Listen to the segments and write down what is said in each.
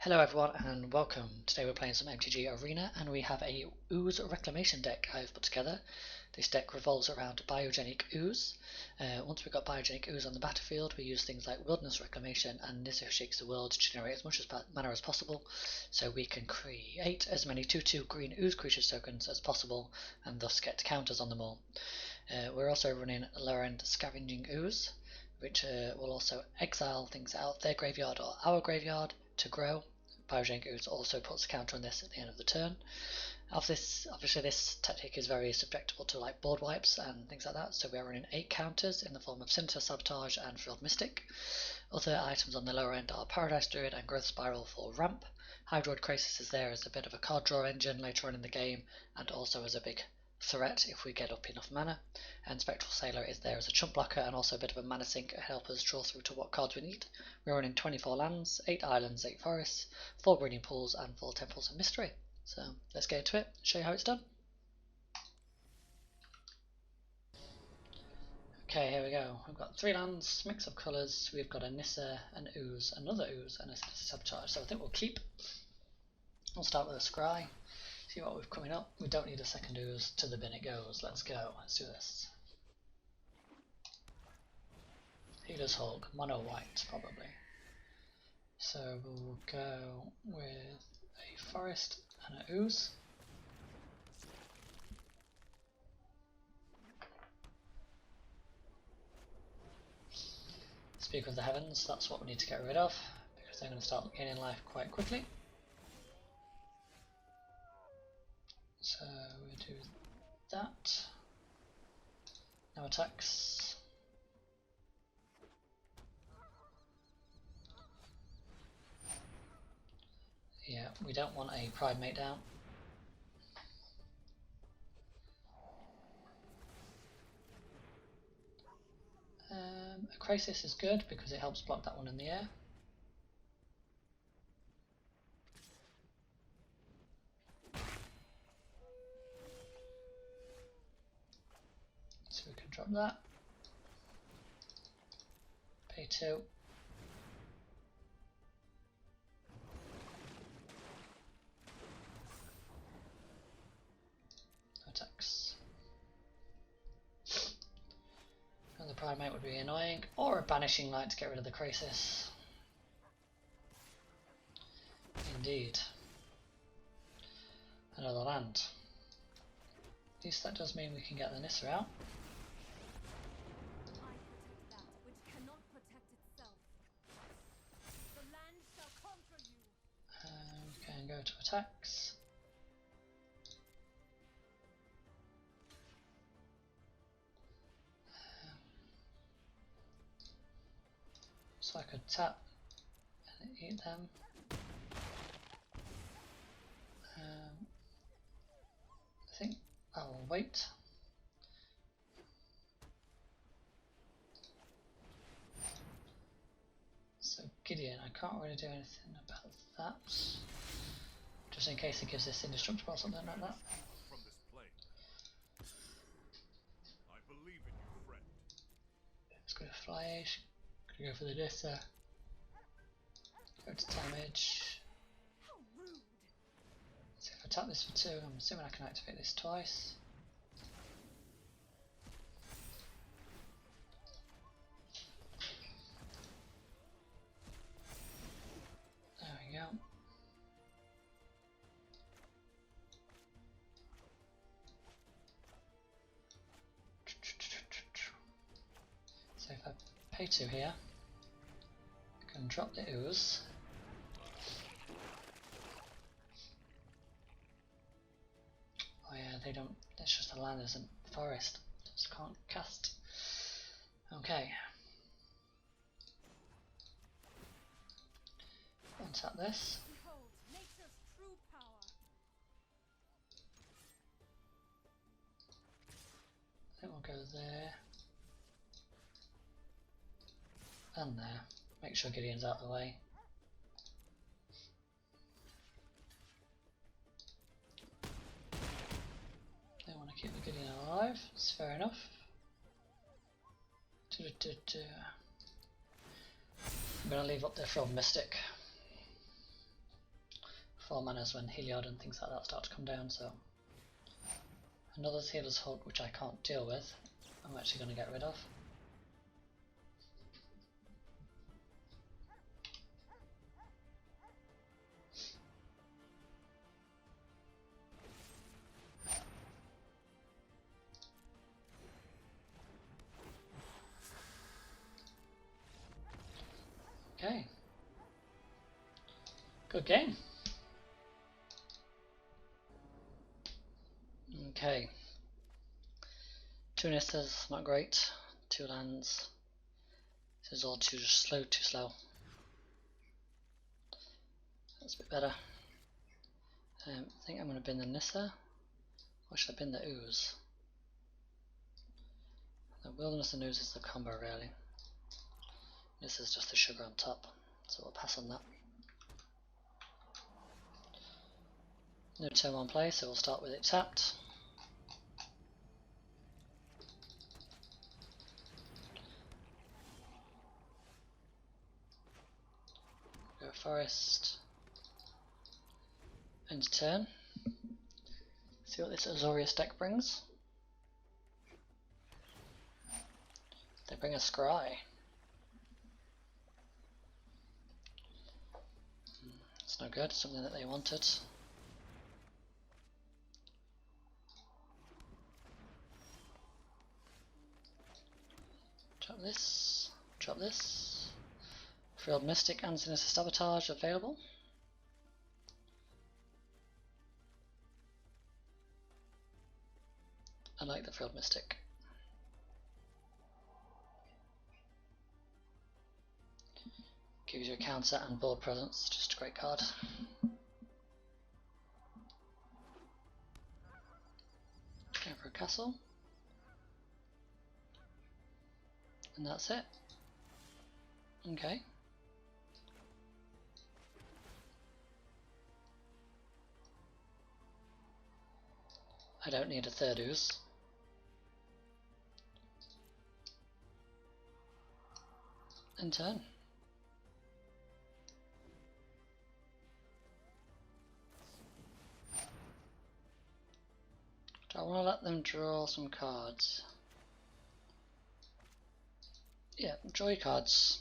Hello everyone and welcome. Today we're playing some MTG Arena and we have a Ooze Reclamation deck I've put together. This deck revolves around Biogenic Ooze. Once we've got Biogenic Ooze on the battlefield, we use things like Wilderness Reclamation and Nissa Shakes the World to generate as much mana as possible, so we can create as many 2/2 green Ooze creatures tokens as possible and thus get counters on them all. We're also running lower end Scavenging Ooze, which will also exile things out of their graveyard or our graveyard to grow. Biogenic Ooze also puts a counter on this at the end of the turn. Obviously this tactic is very susceptible to like board wipes and things like that, so we are running 8 counters in the form of Sinister Sabotage and Frilled Mystic. Other items on the lower end are Paradise Druid and Growth Spiral for ramp. Hydroid Crisis is there as a bit of a card draw engine later on in the game, and also as a big threat if we get up enough mana. And Spectral Sailor is there as a chump blocker and also a bit of a mana sink to help us draw through to what cards we need. We're running 24 lands, 8 islands, 8 forests, 4 breeding pools and 4 temples of mystery. So let's get into it, show you how it's done. Okay, here we go. We've got 3 lands, mix of colours, we've got a Nissa, an Ooze, another Ooze and a Sabotage, so I think we'll keep. We'll start with a Scry. See what we've coming up. We don't need a second Ooze, to the bin it goes. Let's go, let's do this. Healer's Hulk, mono white probably. So we'll go with a forest and an Ooze. Speak of the Heavens, that's what we need to get rid of, because they're going to start gaining life quite quickly. So we do that. No attacks. Yeah, we don't want a Pride Mate down. A Crisis is good because it helps block that one in the air. So we can drop that. Pay 2. Attacks. And the Primate would be annoying, or a Banishing Light to get rid of the Crisis. Indeed. Another land. At least that does mean we can get the Nissa out. We can go to attacks. So I could tap and eat them. I think I will wait. So Gideon, I can't really do anything about that. Just in case it gives this indestructible or something like that. Let's go to Fly-ish. Gonna go for the Nissa. Go to damage. So if I tap this for 2, I'm assuming I can activate this twice. There we go. So if I pay 2 here, I can drop the Ooze. Oh yeah, they don't, it's just a land, isn't forest, just can't cast. Okay. Untap this. I think we'll go there. And there. Make sure Gideon's out of the way. They want to keep the Gideon alive, it's fair enough. I'm going to leave up there for Mystic. 4 manas when Heliod and things like that start to come down, so another Healer's Hut which I can't deal with, I'm actually going to get rid of. Okay. Good game. Okay. 2 Nithas, not great. 2 lands. This is all too slow, too slow. That's a bit better. I think I'm going to bin the Nissa. Or should I bin the Ooze? The Wilderness and Ooze is the combo, really. This is just the sugar on top, so we'll pass on that. No turn 1 play, so we'll start with it tapped. Go Forest. End turn. See what this Azorius deck brings. They bring a Scry. It's no good, something that they wanted. Drop this, drop this. Frilled Mystic and Sinister Sabotage available. I like the Frilled Mystic. Gives you a counter and board presence, just a great card. Go for a castle. And that's it. Okay. I don't need a third Ooze. End turn. Do I want to let them draw some cards? Yeah, draw your cards.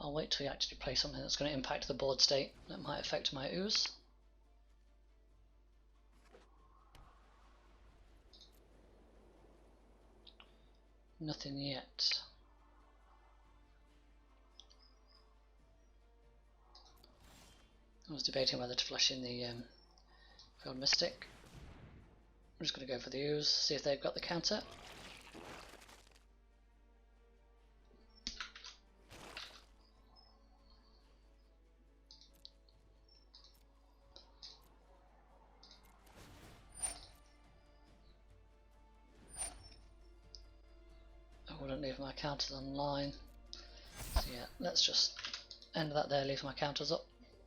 I'll wait till you actually play something that's going to impact the board state that might affect my Ooze. Nothing yet. I was debating whether to flash in the Frilled Mystic. I'm just going to go for the Ooze, see if they've got the counter. I wouldn't leave my counters online. So yeah, let's just end that there, leave my counters up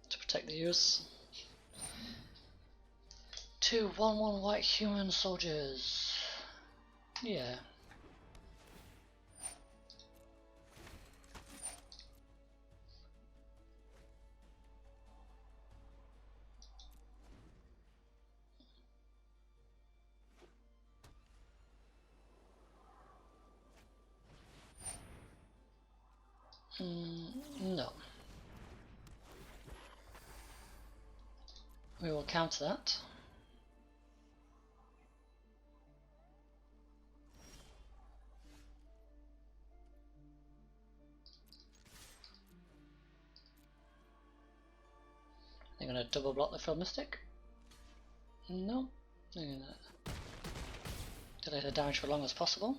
to protect the Ooze. 2 1/1 white human soldiers. Yeah. No. We will counter that. They're going to double block the Frilled Mystic. No. They're going to delay the damage for as long as possible.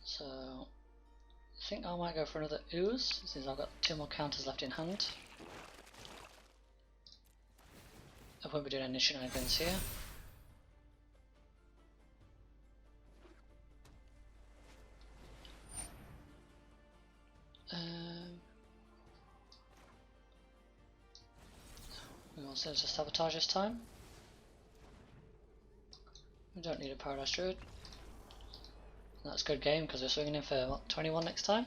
So I think I might go for another Ooze, since I've got 2 more counters left in hand. I won't be doing any shenanigans here. We will Sinister Sabotage this time. We don't need a Paradise Druid. That's a good game because we're swinging in for what, 21 next time?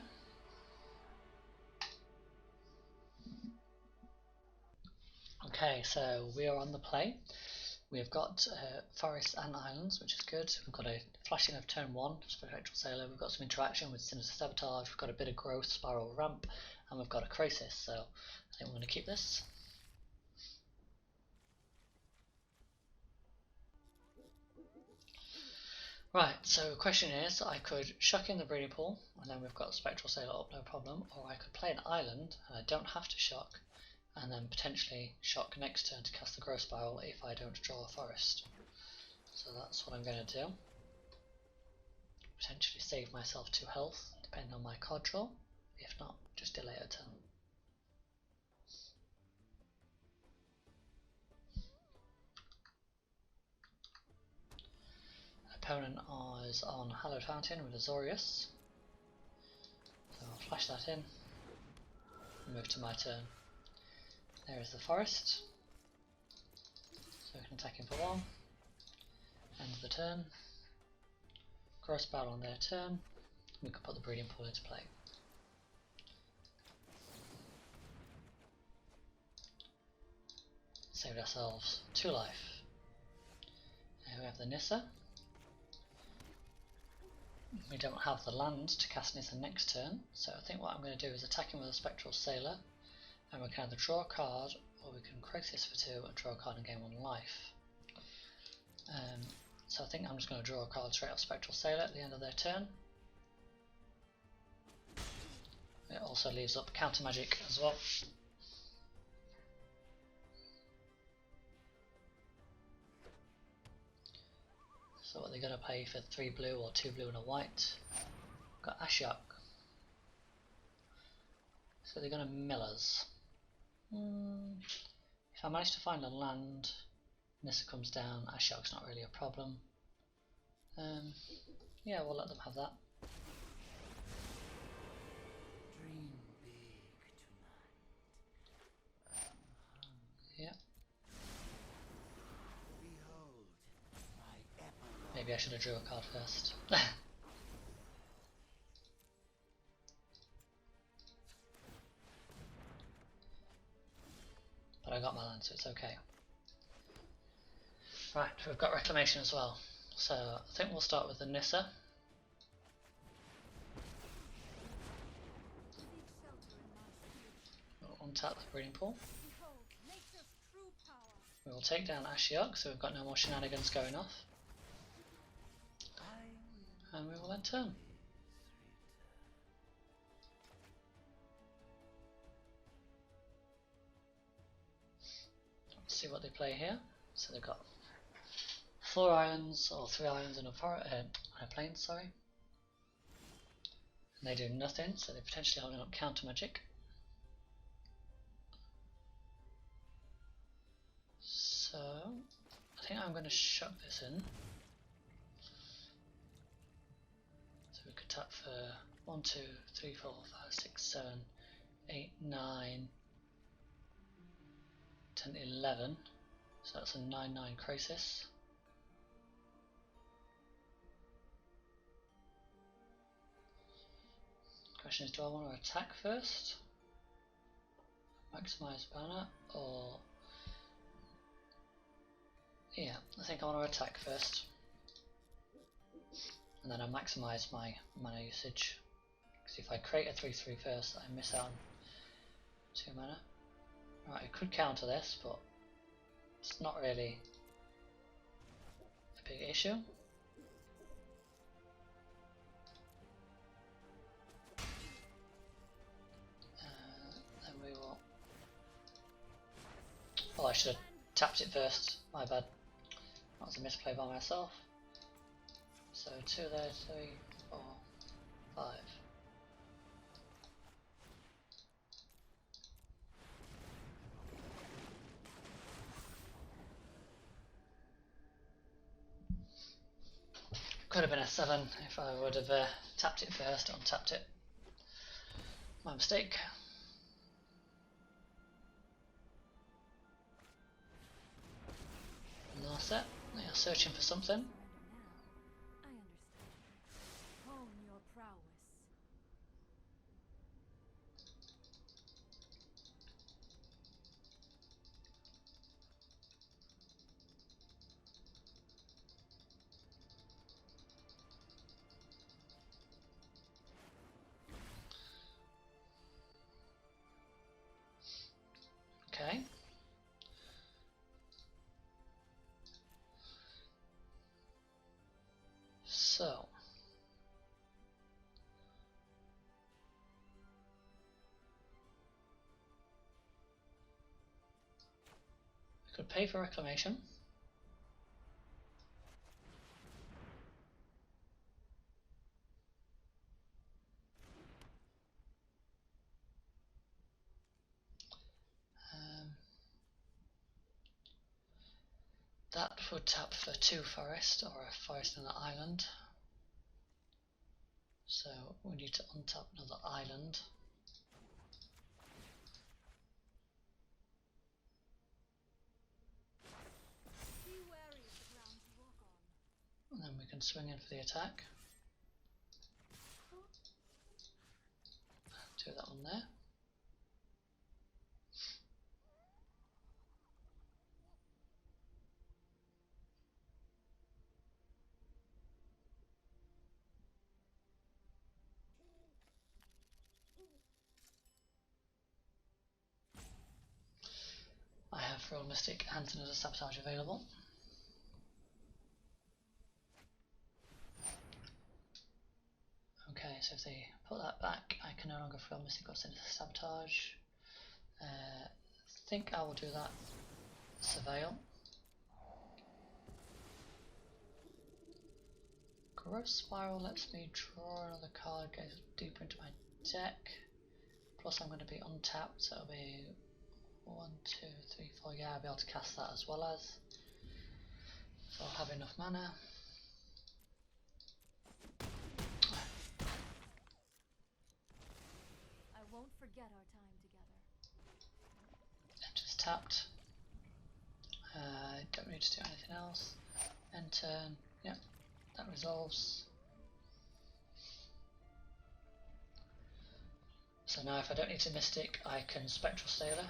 Okay, so we are on the play. We've got forests and islands, which is good. We've got a flashing of turn 1 for Spectral Sailor. We've got some interaction with Sinister Sabotage. We've got a bit of growth, Spiral Ramp, and we've got a Coreset. So I think we're going to keep this. Right, so question is, I could shuck in the breeding pool, and then we've got Spectral Sailor up, no problem, or I could play an island, and I don't have to shock, and then potentially shock next turn to cast the Growth Spiral if I don't draw a forest. So that's what I'm going to do. Potentially save myself 2 health, depending on my card draw. If not, just delay a turn. Opponent is on Hallowed Fountain with Azorius. So I'll flash that in and move to my turn. There is the forest. So I can attack him for 1. End the turn. Growth Spiral on their turn. We could put the breeding pool into play. Saved ourselves 2 life. Here we have the Nissa. We don't have the land to cast Nissa next turn, so I think what I'm going to do is attack him with a Spectral Sailor, and we can either draw a card, or we can Coreset for 2 and draw a card and gain 1 life. So I think I'm just going to draw a card straight off Spectral Sailor at the end of their turn. It also leaves up Counter Magic as well. So what they're going to pay for 3 blue or 2 blue and a white. Got Ashiok. So they're going to mill us. If I manage to find a land, Nissa comes down, Ashiok's not really a problem. Yeah, we'll let them have that. Dream big tonight. Yeah. Behold my epilogue. Maybe I should have drew a card first. But I got my land, so it's okay. Right, we've got Reclamation as well. So I think we'll start with the Nissa. We'll untap the breeding pool. We will take down Ashiok, so we've got no more shenanigans going off. And we will end turn. Let's see what they play here. So they've got 4 islands, or 3 islands and a plain, sorry. And they do nothing, so they're potentially holding up Counter Magic. So I think I'm going to shut this in. So we could tap for 1, 2, 3, 4, 5, 6, 7, 8, 9, 10, 11. So that's a 9/9 Coreset. Question is, do I want to attack first? Maximize banner, or yeah, I think I want to attack first, and then I maximise my mana usage. Because if I create a 3/3 first, I miss out on 2 mana. Right, I could counter this, but it's not really a big issue. Then we will. Oh, I should have tapped it first. My bad. That was a misplay by myself. So 2 there, 3, 4, 5. Could have been a 7 if I would have tapped it first, untapped it. My mistake. Last set, they are searching for something. I understand. Hone your prowess. Could pay for Reclamation. That would tap for 2 forest, or a forest and an island. So we need to untap another island. Be wary of the ground you walk on. And then we can swing in for the attack. Do that one there. I have Royal Mystic and another Sabotage available. Okay, so if they put that back, I can no longer Royal Mystic or send a Sabotage. I think I will do that. Surveil. Growth Spiral lets me draw another card, go deeper into my deck. Plus I'm going to be untapped, so it'll be 1, 2, 3, 4. Yeah, I'll be able to cast that as well as. So I'll have enough mana. I won't forget our time together. Enter's tapped. Don't need to do anything else. End turn. Yep, that resolves. So now if I don't need to Mystic, I can Spectral Sailor.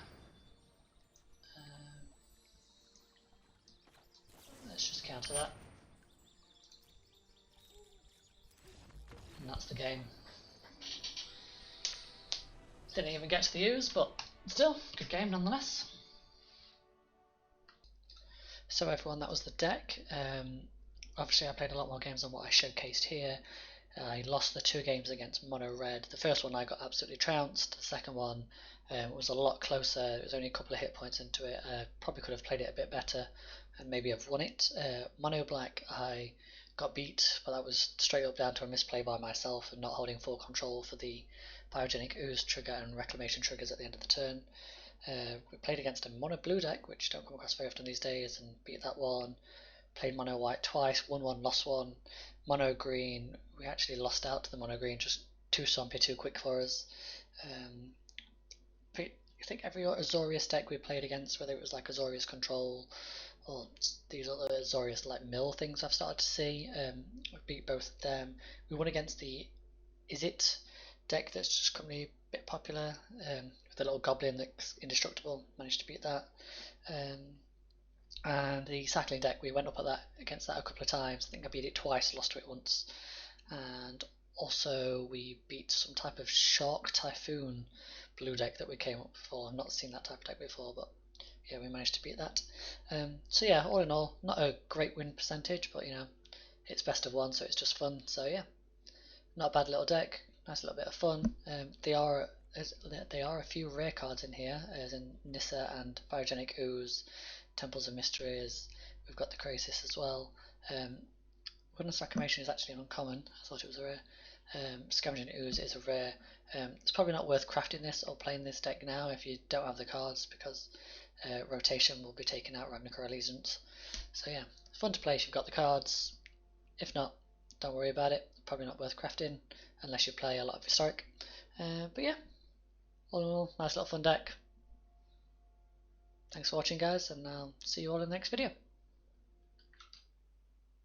Let's just counter that. And that's the game. Didn't even get to the ooze, but still, good game nonetheless. So everyone, that was the deck. Obviously I played a lot more games than what I showcased here. I lost the 2 games against Mono Red. The first one I got absolutely trounced. The second one was a lot closer. It was only a couple of hit points into it. Probably could have played it a bit better and maybe have won it. Mono Black I got beat, but that was straight up down to a misplay by myself and not holding full control for the Biogenic Ooze trigger and Reclamation triggers at the end of the turn. We played against a Mono Blue deck, which don't come across very often these days, and beat that one. Played Mono White twice, won one, lost one. Mono Green, we actually lost out to the Mono Green, just too swampy, too quick for us. I think every Azorius deck we played against, whether it was like Azorius Control or these other Azorius like mill things I've started to see, we beat both of them. We won against the Is It deck that's just currently a bit popular, with a little goblin that's indestructible, managed to beat that. And the Sackling deck, we went up at that against that a couple of times. I think I beat it twice, lost to it once. And also we beat some type of Shark Typhoon blue deck that we came up before. I've not seen that type of deck before, but yeah, we managed to beat that. So yeah, all in all, not a great win percentage, but you know, it's best of 1, so it's just fun. So yeah, not a bad little deck, nice little bit of fun. There are a few rare cards in here, as in Nissa and Biogenic Ooze, Temples of Mysteries. We've got the Coreset as well. Witness Reclamation is actually an uncommon. I thought it was a rare. Scavenging Ooze is a rare. It's probably not worth crafting this or playing this deck now if you don't have the cards, because rotation will be taken out Ravnica Allegiance. So yeah, fun to play if you've got the cards. If not, don't worry about it. Probably not worth crafting unless you play a lot of Historic. But yeah, all in all, nice little fun deck. Thanks for watching, guys, and I'll see you all in the next video.